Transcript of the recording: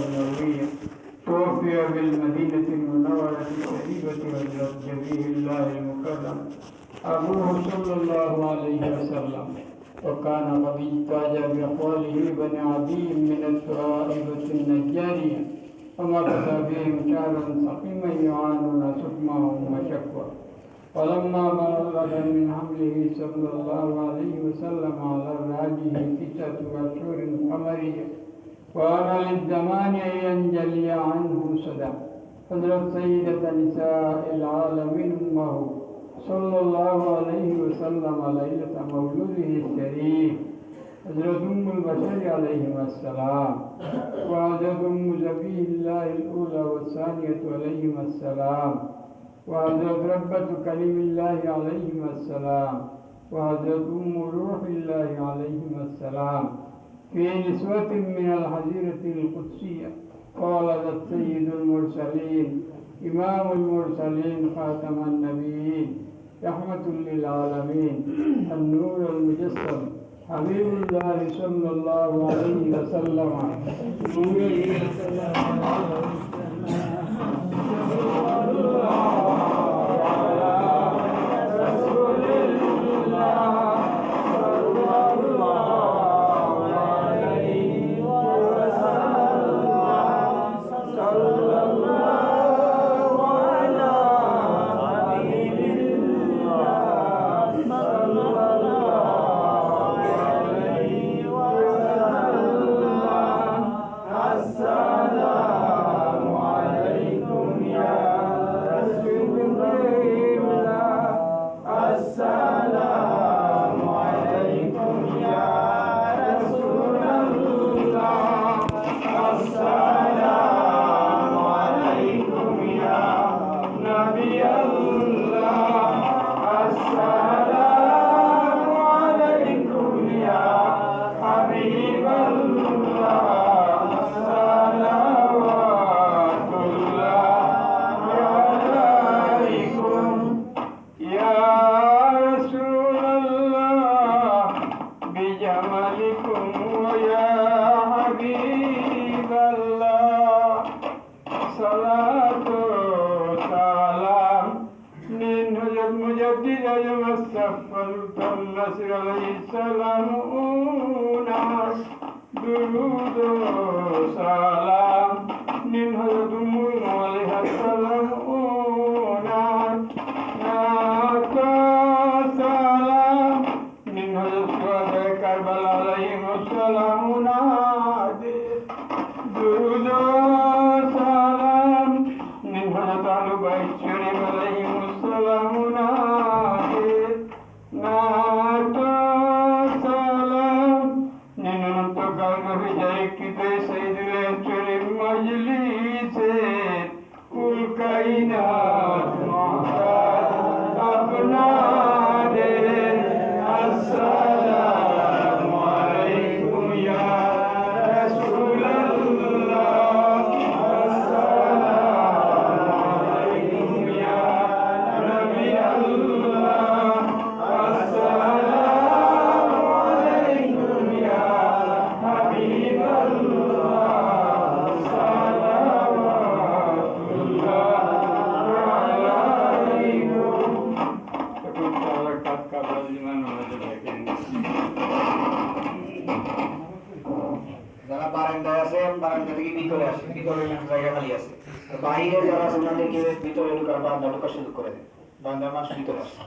النبوية، توفي بالمدينة المنورة الشريفة وجلت جبيه الله المكرم أبوه صلى الله عليه وسلم، وكان قد اجتاز بأقواله بني عدي من الطائفة النجارية، ومكث بهم شهرا سقيما يعانون سقمهم وشكوى. ولما بلغ من حمله صلى الله عليه وسلم على راجه 9 أشهر قمرية، وأرى للزمان أن ينجلي عنه صدى، حضرت سيدة نساء العالمين أمه صلى الله عليه وسلم ليلة مولوده الشريف، حضرت أم البشر عليهم السلام، وحضرت أم زبيه الله الأولى والثانية عليهما السلام، وحضرت ربة كلم الله عليهما السلام، وحضرت أم روح الله عليهما السلام، في نسوة من الحجيرة القدسية. قال السيد المرسلين إمام المرسلين خاتم النبيين رحمة للعالمين النور المجسم حبيب الله صلى الله عليه وسلم نور বাইরে যারা ওনাদেরকে ভিতরে ঢোকার বা ঢোকার সুযোগ করে দেয় বান্দা মাস ভিতরে আসে।